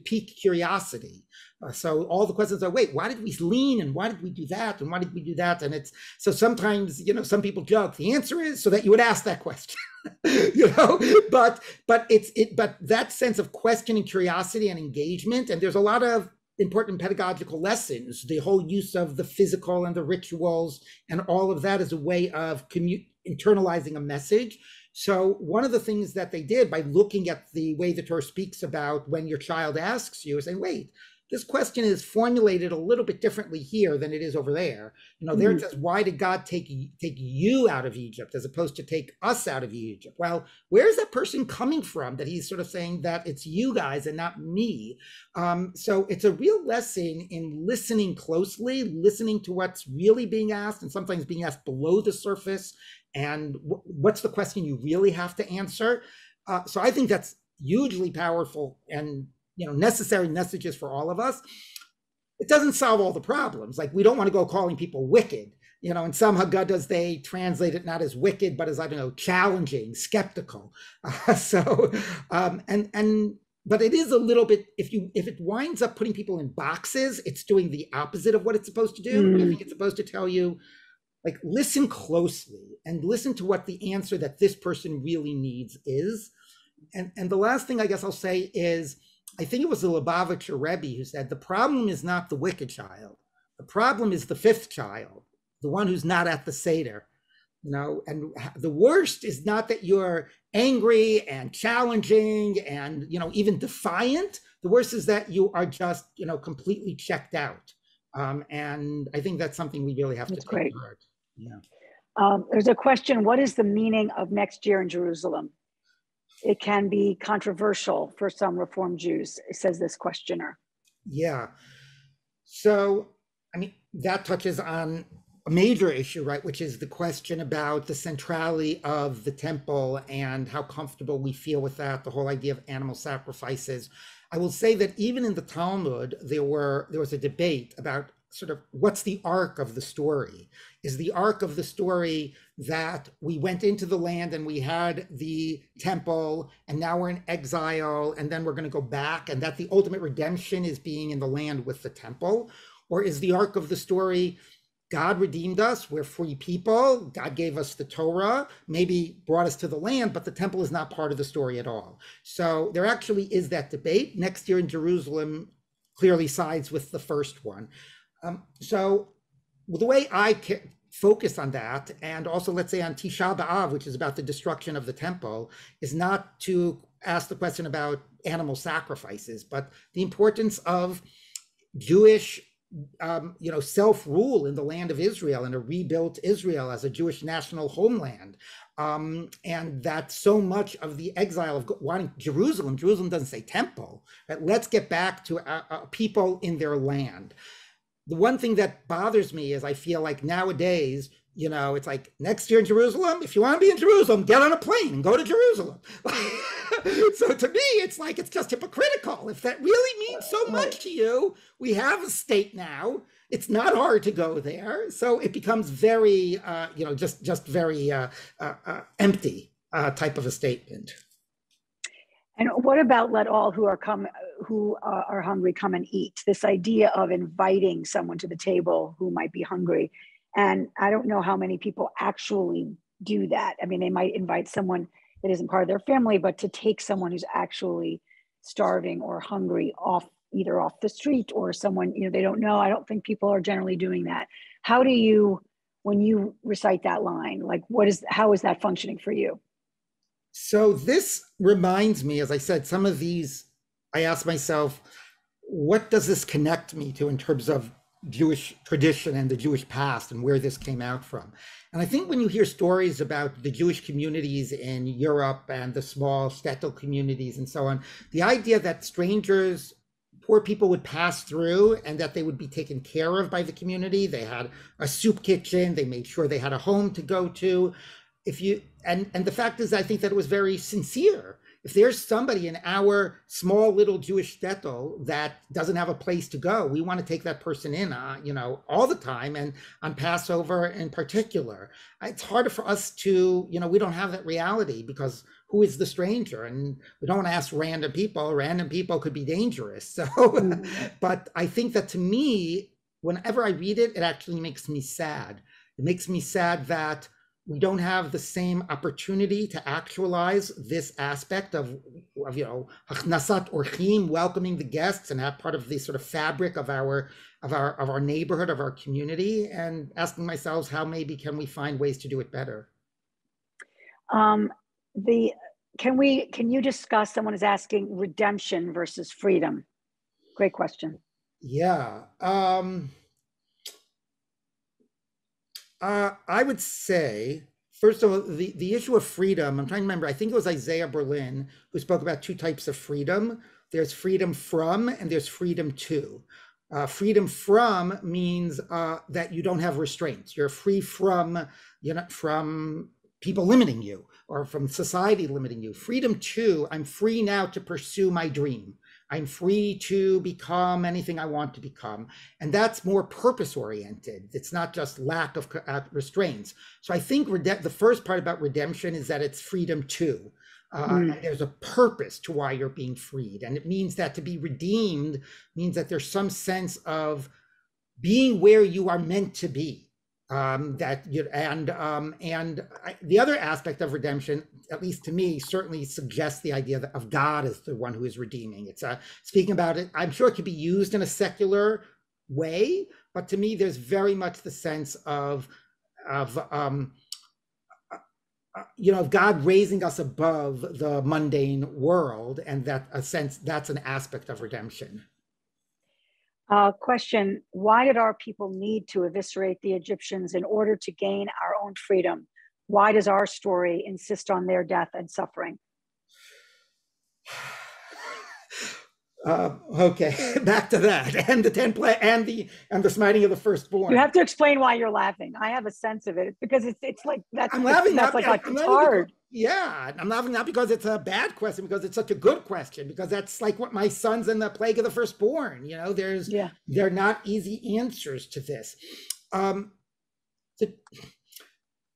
pique curiosity. So all the questions are, wait, why did we lean, and why did we do that, and why did we do that? And it's so sometimes, you know, some people joke the answer is so that you would ask that question. You know, but that sense of question and curiosity and engagement, and there's a lot of important pedagogical lessons. The whole use of the physical and the rituals and all of that is a way of internalizing a message. So one of the things that they did by looking at the way the Torah speaks about when your child asks you is saying, wait, this question is formulated a little bit differently here than it is over there. You know, there it says, why did God take you out of Egypt as opposed to take us out of Egypt? Well, where's that person coming from that he's sort of saying that it's you guys and not me? So it's a real lesson in listening closely, listening to what's really being asked, and sometimes being asked below the surface, and what's the question you really have to answer. So I think that's hugely powerful and, you know, necessary messages for all of us. It doesn't solve all the problems. Like, we don't want to go calling people wicked. You know, in some Haggadahs, they translate it not as wicked, but as, I don't know, challenging, skeptical. But it is a little bit, if it winds up putting people in boxes, it's doing the opposite of what it's supposed to do. I think it's supposed to tell you, like, listen closely and listen to what the answer that this person really needs is. And the last thing I guess I'll say is, I think it was the Lubavitcher Rabbi who said, the problem is not the wicked child. The problem is the 5th child, the one who's not at the Seder. You know, and the worst is not that you're angry and challenging and, you know, even defiant. The worst is that you are just, you know, completely checked out. And I think that's something we really have to take to heart. Yeah. There's a question, what is the meaning of next year in Jerusalem? It can be controversial for some Reform Jews, says this questioner. Yeah. So, I mean, that touches on a major issue, right? Which is the question about the centrality of the temple and how comfortable we feel with that, the whole idea of animal sacrifices. I will say that even in the Talmud, there was a debate about sort of what's the arc of the story. Is the arc of the story that we went into the land and we had the temple and now we're in exile and then we're going to go back, and that the ultimate redemption is being in the land with the temple? Or is the arc of the story God redeemed us, we're free people, God gave us the Torah, maybe brought us to the land, but the temple is not part of the story at all? So there actually is that debate. Next year in Jerusalem clearly sides with the first one. So the way I focus on that, and also let's say on Tisha B'Av, which is about the destruction of the temple, is not to ask the question about animal sacrifices, but the importance of Jewish self-rule in the land of Israel and a rebuilt Israel as a Jewish national homeland. And that so much of the exile of wanting Jerusalem doesn't say temple, right? Let's get back to people in their land. The one thing that bothers me is I feel like nowadays, it's like next year in Jerusalem, if you want to be in Jerusalem, get on a plane and go to Jerusalem. So to me, it's like, it's just hypocritical. If that really means so much to you, we have a state now. It's not hard to go there. So it becomes very, just very empty type of a statement. And what about let all who are hungry come and eat? This idea of inviting someone to the table who might be hungry. And I don't know how many people actually do that. I mean, they might invite someone that isn't part of their family, but to take someone who's actually starving or hungry either off the street or someone, they don't know. I don't think people are generally doing that. How do you, when you recite that line, like how is that functioning for you? So this reminds me, as I said, some of these, I ask myself, what does this connect me to in terms of Jewish tradition and the Jewish past and where this came out from? And I think when you hear stories about the Jewish communities in Europe and the small shtetl communities and so on, the idea that strangers, poor people would pass through and that they would be taken care of by the community. They had a soup kitchen, they made sure they had a home to go to. And the fact is, I think that it was very sincere. If there's somebody in our small little Jewish shtetl that doesn't have a place to go, we want to take that person in, all the time, and on Passover in particular. It's harder for us to, we don't have that reality because who is the stranger? And we don't want to ask random people. Random people could be dangerous. So, but I think that to me, whenever I read it, it actually makes me sad. It makes me sad that we don't have the same opportunity to actualize this aspect of Hachnasat Orchim, welcoming the guests, and have part of the sort of fabric of our neighborhood, of our community, and asking myself how maybe can we find ways to do it better. Can you discuss? Someone is asking redemption versus freedom. Great question. Yeah. I would say, first of all, the issue of freedom, I'm trying to remember, I think it was Isaiah Berlin who spoke about two types of freedom. There's freedom from and there's freedom to. Freedom from means that you don't have restraints. You're free from, from people limiting you or from society limiting you. Freedom to, I'm free now to pursue my dream. I'm free to become anything I want to become. And that's more purpose-oriented. It's not just lack of restraints. So I think the first part about redemption is that it's freedom to. There's a purpose to why you're being freed. And it means that to be redeemed means that there's some sense of being where you are meant to be. The other aspect of redemption, at least to me, certainly suggests the idea of God as the one who is redeeming. It's speaking about it. I'm sure it could be used in a secular way, but to me, there's very much the sense of God raising us above the mundane world, and that's an aspect of redemption. Question, why did our people need to eviscerate the Egyptians in order to gain our own freedom? Why does our story insist on their death and suffering? Okay, back to that, and the 10 plague, and the smiting of the firstborn. You have to explain why you're laughing. I have a sense of it because it's like that's I'm laughing. that's Not, like I'm it's laughing hard. Because, yeah, I'm laughing not because it's a bad question, because it's such a good question. Because that's like what my son's in the plague of the firstborn. You know, they're not easy answers to this.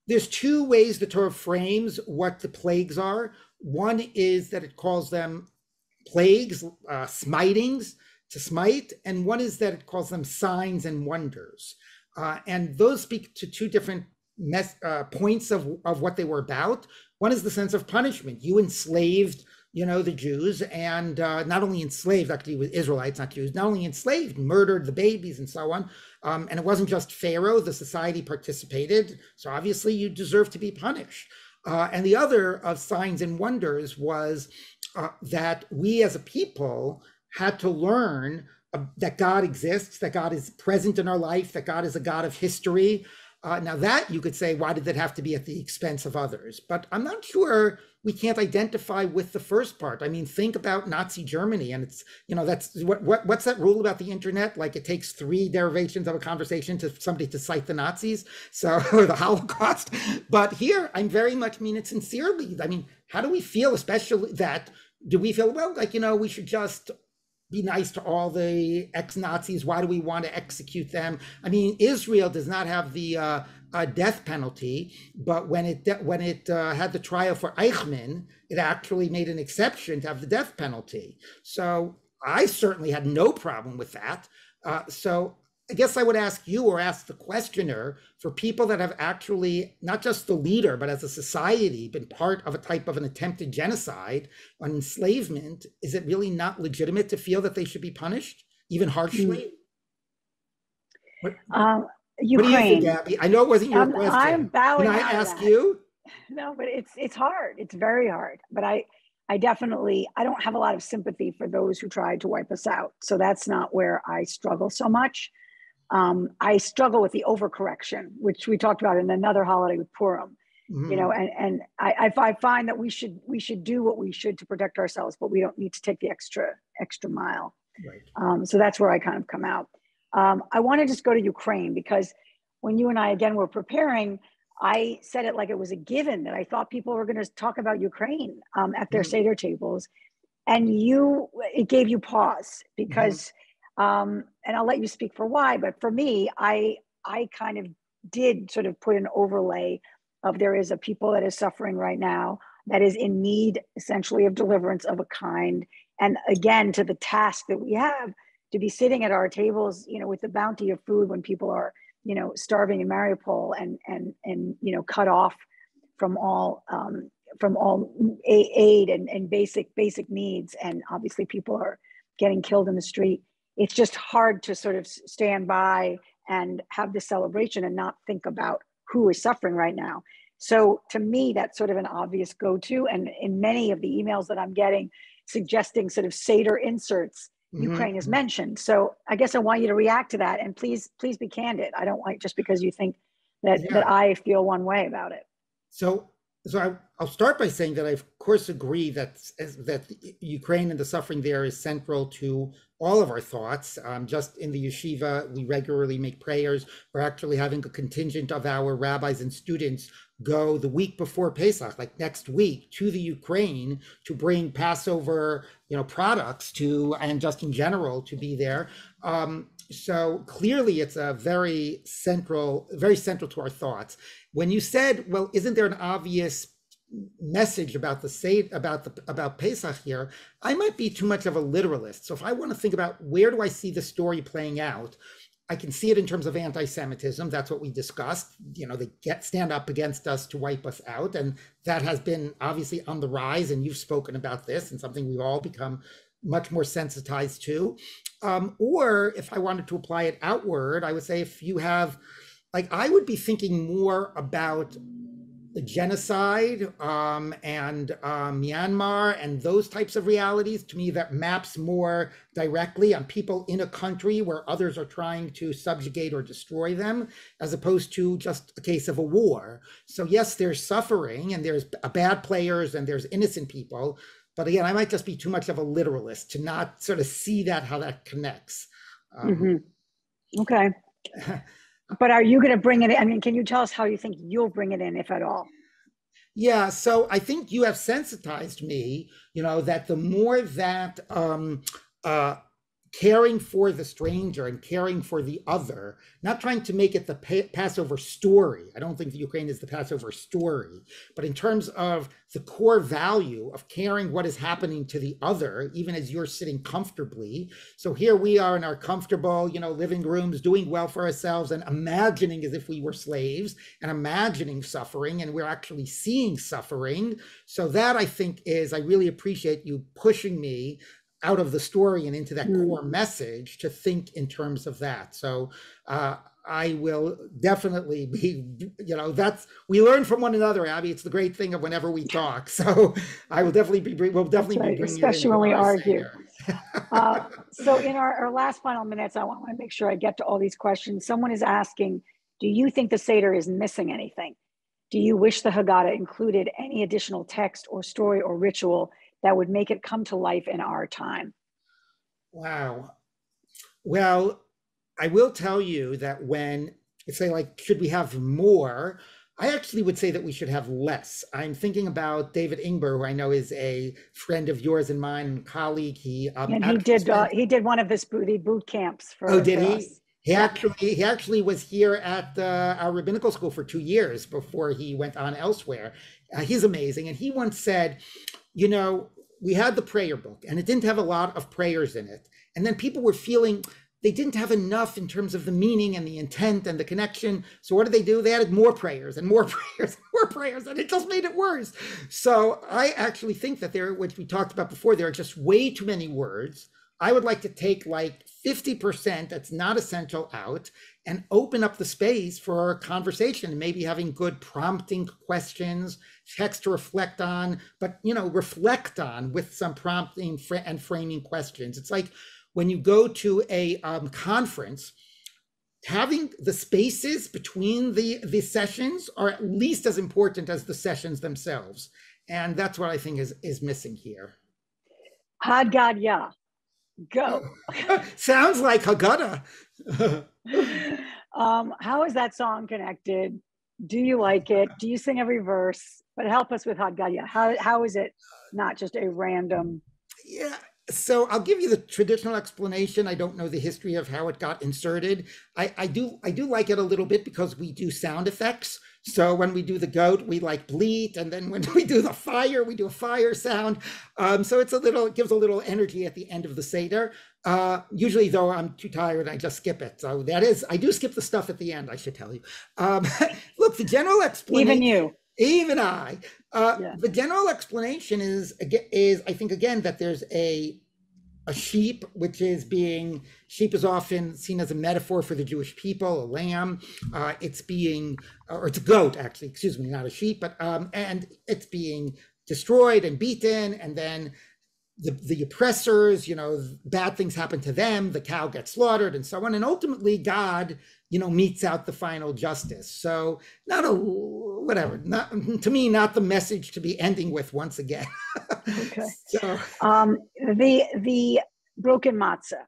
There's two ways the Torah frames what the plagues are. One is that it calls them plagues, smitings, to smite, and one is that it calls them signs and wonders. And those speak to two different points of what they were about. One is the sense of punishment. You enslaved, the Jews, and not only enslaved, actually with Israelites, not Jews, not only enslaved, murdered the babies and so on. And it wasn't just Pharaoh, the society participated. So obviously you deserve to be punished. And the other of signs and wonders was that we as a people had to learn that God exists, that God is present in our life, that God is a God of history. Now that you could say, why did that have to be at the expense of others? But I'm not sure we can't identify with the first part. I mean, think about Nazi Germany, and it's, that's what's that rule about the internet? Like it takes 3 derivations of a conversation to somebody to cite the Nazis, so or the Holocaust. But here, I'm very much mean it sincerely. I mean, how do we feel, especially that? Do we feel, well, like, we should just be nice to all the ex-Nazis? Why do we want to execute them? I mean, Israel does not have the death penalty, but when it had the trial for Eichmann, it actually made an exception to have the death penalty. So I certainly had no problem with that. So I guess I would ask you, or ask the questioner, for people that have actually, not just the leader, but as a society, been part of a type of an attempted genocide on enslavement, is it really not legitimate to feel that they should be punished, even harshly? Ukraine. What do you think, Abby? I know it wasn't your question. I'm bowing Can I out ask of that. you? No, but it's hard. It's very hard. But I definitely, I don't have a lot of sympathy for those who tried to wipe us out. So that's not where I struggle so much. I struggle with the overcorrection, which we talked about in another holiday with Purim. And I find that we should do what we should to protect ourselves, but we don't need to take the extra mile. Right. So that's where I kind of come out. I want to just go to Ukraine, because when you and I again were preparing, I said it like it was a given that I thought people were going to talk about Ukraine at their Seder tables, and it gave you pause because, and I'll let you speak for why, but for me, I kind of did sort of put an overlay of there is a people that is suffering right now that is in need essentially of deliverance of a kind. And again, to the task that we have to be sitting at our tables, with the bounty of food when people are, starving in Mariupol and cut off from all aid and basic needs. And obviously people are getting killed in the street. It's just hard to sort of stand by and have this celebration and not think about who is suffering right now. So to me, that's sort of an obvious go-to. And in many of the emails that I'm getting suggesting sort of Seder inserts, Ukraine is mentioned. So I guess I want you to react to that, and please be candid. I don't want just because you think that I feel one way about it. So I'll start by saying that I of course agree that Ukraine and the suffering there is central to all of our thoughts. Just in the yeshiva, we regularly make prayers. We're actually having a contingent of our rabbis and students go the week before Pesach, like next week, to the Ukraine to bring Passover, products and just in general to be there. So clearly it's a very central to our thoughts. When you said, well, isn't there an obvious message about about Pesach here? I might be too much of a literalist. So if I want to think about where do I see the story playing out, I can see it in terms of anti-Semitism. That's what we discussed. They stand up against us to wipe us out. And that has been obviously on the rise. And you've spoken about this and something we've all become much more sensitized to. Or if I wanted to apply it outward, I would say if you have, I would be thinking more about the genocide and Myanmar and those types of realities. To me, that maps more directly on people in a country where others are trying to subjugate or destroy them, as opposed to just a case of a war. So yes, there's suffering and there's bad players and there's innocent people, But again, I might just be too much of a literalist to not sort of see how that connects. Okay. But are you going to bring it in? I mean, can you tell us how you think you'll bring it in, if at all? Yeah, so I think you have sensitized me, that the more that caring for the stranger and caring for the other, not trying to make it the Passover story. I don't think the Ukraine is the Passover story, but in terms of the core value of caring what is happening to the other, even as you're sitting comfortably. So here we are in our comfortable, living rooms, doing well for ourselves and imagining as if we were slaves and imagining suffering, and we're actually seeing suffering. So that I think I really appreciate you pushing me out of the story and into that core message to think in terms of that. So I will definitely be, we learn from one another, Abby. It's the great thing of whenever we talk. So I will definitely be bringing especially when we argue. So in our last final minutes, I want to make sure I get to all these questions. Someone is asking, do you think the Seder is missing anything? Do you wish the Haggadah included any additional text or story or ritual that would make it come to life in our time? Wow. Well, I will tell you that when you say, should we have more? I actually would say that we should have less. I'm thinking about David Ingber, who I know is a friend of yours and mine, and colleague. He did one of the boot camps for. Oh, did he? Us. He actually was here at our rabbinical school for 2 years before he went on elsewhere. He's amazing, and he once said, we had the prayer book and it didn't have a lot of prayers in it. And then people were feeling they didn't have enough in terms of the meaning and the intent and the connection. So what did they do? They added more prayers and more prayers and more prayers, and it just made it worse. So I actually think that which we talked about before, there are just way too many words. I would like to take 50% that's not essential out and open up the space for conversation, maybe having good prompting questions, text to reflect on, but reflect on with some prompting and framing questions. It's like when you go to a conference, having the spaces between the sessions are at least as important as the sessions themselves. And that's what I think is missing here. Haggadah. Go. Sounds like Haggadah. How is that song connected? Do you like it? Do you sing every verse? But help us with Haggadah. How is it not just a random? Yeah. So I'll give you the traditional explanation. I don't know the history of how it got inserted. I do like it a little bit because we do sound effects. So when we do the goat, we bleat, and then when we do the fire, we do a fire sound. So it gives a little energy at the end of the Seder. Usually though, I'm too tired, I just skip it. So I do skip the stuff at the end, I should tell you. Look, the general explanation. Even I. The general explanation is I think again that there's a sheep, sheep is often seen as a metaphor for the Jewish people, a lamb. It's a goat actually, excuse me, not a sheep, but and it's being destroyed and beaten, and then the oppressors, bad things happen to them, the cow gets slaughtered and so on, and ultimately God, metes out the final justice. So to me, not the message to be ending with once again. Okay. So the Broken Matzah.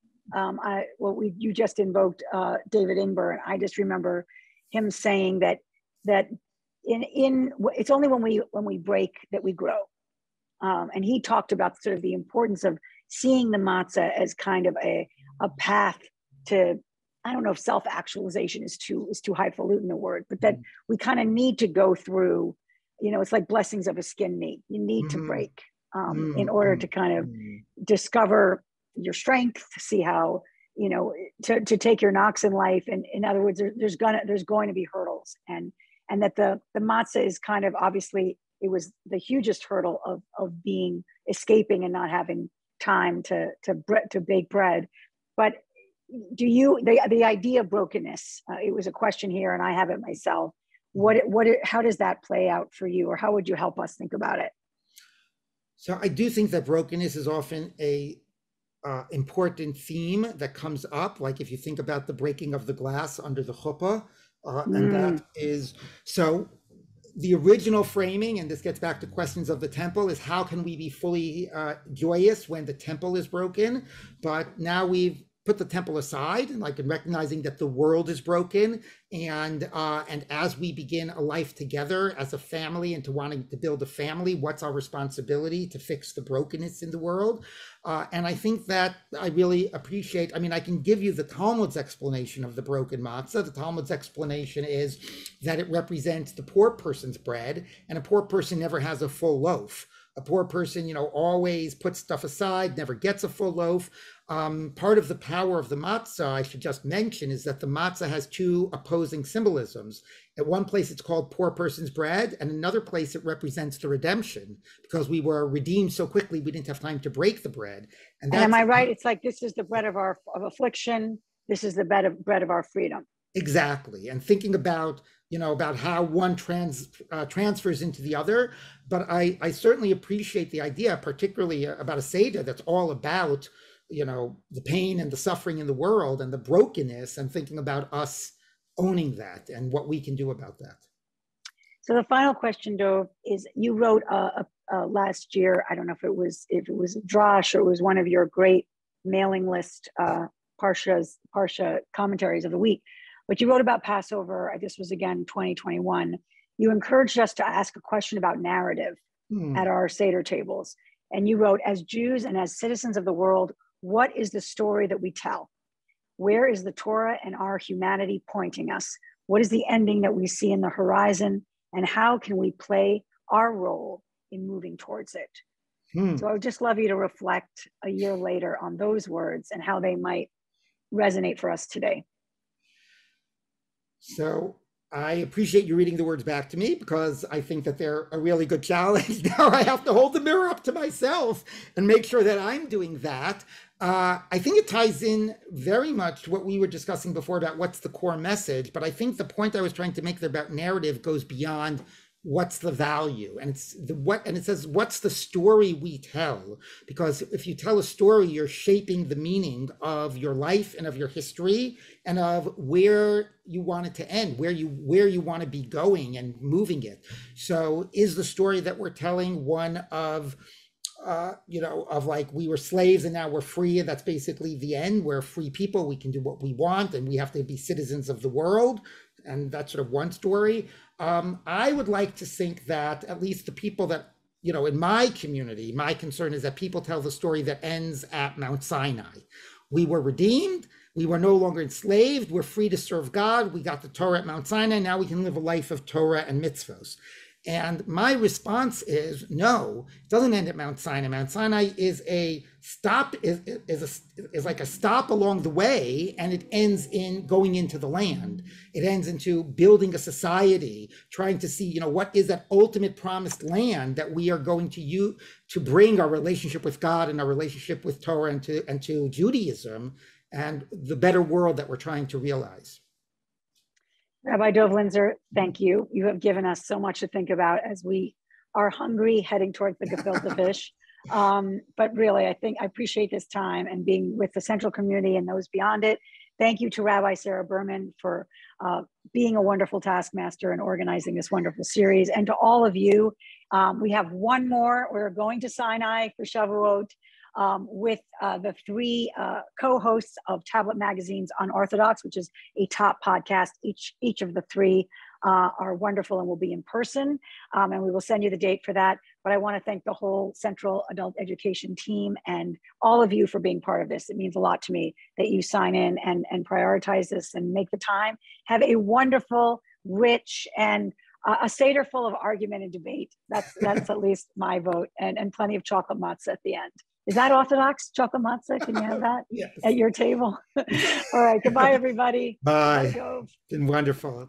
You just invoked David Ingber, and I just remember him saying that it's only when we break that we grow. And he talked about sort of the importance of seeing the matzah as kind of a path to, I don't know if self-actualization is too highfalutin a word, but that we kind of need to go through, it's like blessings of a skin knee. You need to break in order to kind of discover your strength, see how, to take your knocks in life. And in other words, there's going to be hurdles, and that the matzah is kind of, obviously it was the hugest hurdle of escaping and not having time to bake bread. But the idea of brokenness, it was a question here, and I have it myself. How does that play out for you, or how would you help us think about it? So I do think that brokenness is often a important theme that comes up. Like if you think about the breaking of the glass under the chuppah, and that is so. the original framing, and this gets back to questions of the temple, is how can we be fully joyous when the temple is broken? But now we've put the temple aside, and like in recognizing that the world is broken, and as we begin a life together as a family and to wanting to build a family, what's our responsibility to fix the brokenness in the world? And I think that I really appreciate, I mean, I can give you the Talmud's explanation of the broken matzah. The Talmud's explanation is that it represents the poor person's bread, and a poor person never has a full loaf. A poor person, always puts stuff aside, never gets a full loaf. Part of the power of the matzah, I should just mention, is that the matzah has two opposing symbolisms. At one place, it's called poor person's bread, and another place it represents the redemption, because we were redeemed so quickly we didn't have time to break the bread. And am I right? It's like, this is the bread of affliction. This is the bread of our freedom. Exactly. And thinking about about how one transfers into the other. But I certainly appreciate the idea, particularly about a Seder that's all about, the pain and the suffering in the world and the brokenness, and thinking about us owning that and what we can do about that. So the final question, Dov, is you wrote last year, I don't know if it was Drash or it was one of your great mailing list Parsha commentaries of the week, but you wrote about Passover. This was again 2021. You encouraged us to ask a question about narrative at our Seder tables. And you wrote, as Jews and as citizens of the world, what is the story that we tell? Where is the Torah and our humanity pointing us? What is the ending that we see in the horizon? And how can we play our role in moving towards it? So I would just love you to reflect a year later on those words and how they might resonate for us today. So I appreciate you reading the words back to me, because I think that they're a really good challenge. Now I have to hold the mirror up to myself and make sure that I'm doing that. I think it ties in very much to what we were discussing before about what's the core message. But I think the point I was trying to make there about narrative goes beyond what's the value, and it says what's the story we tell, because if you tell a story, you're shaping the meaning of your life and of your history and of where you want it to end, where you want to be going and moving it. So is the story that we're telling one of of like we were slaves and now we're free, and that's basically the end? We're free people, we can do what we want, and we have to be citizens of the world, and that's sort of one story. I would like to think that at least the people that, in my community, my concern is that people tell the story that ends at Mount Sinai. We were redeemed. We were no longer enslaved. We're free to serve God. We got the Torah at Mount Sinai. Now we can live a life of Torah and mitzvos. And my response is no, it doesn't end at Mount Sinai. Mount Sinai is a stop, is like a stop along the way, and it ends in going into the land. It ends into building a society, trying to see, what is that ultimate promised land that we are going to use to bring our relationship with God and our relationship with Torah and to Judaism and the better world that we're trying to realize. Rabbi Dov Linzer, thank you. You have given us so much to think about as we are hungry heading towards the gefilte fish. But really, I appreciate this time and being with the Central community and those beyond it. Thank you to Rabbi Sarah Berman for being a wonderful taskmaster and organizing this wonderful series. And to all of you, we have one more. We're going to Sinai for Shavuot. With the three co-hosts of Tablet Magazine's Unorthodox, which is a top podcast. Each of the three are wonderful and will be in person. And we will send you the date for that. But I want to thank the whole Central Adult Education team and all of you for being part of this. It means a lot to me that you sign in and prioritize this and make the time. Have a wonderful, rich, and a Seder full of argument and debate. That's at least my vote, and plenty of chocolate matzah at the end. Is that Orthodox chocolate matzah? Can you have that Yes. at your table? All right. Goodbye, everybody. Bye. Been wonderful.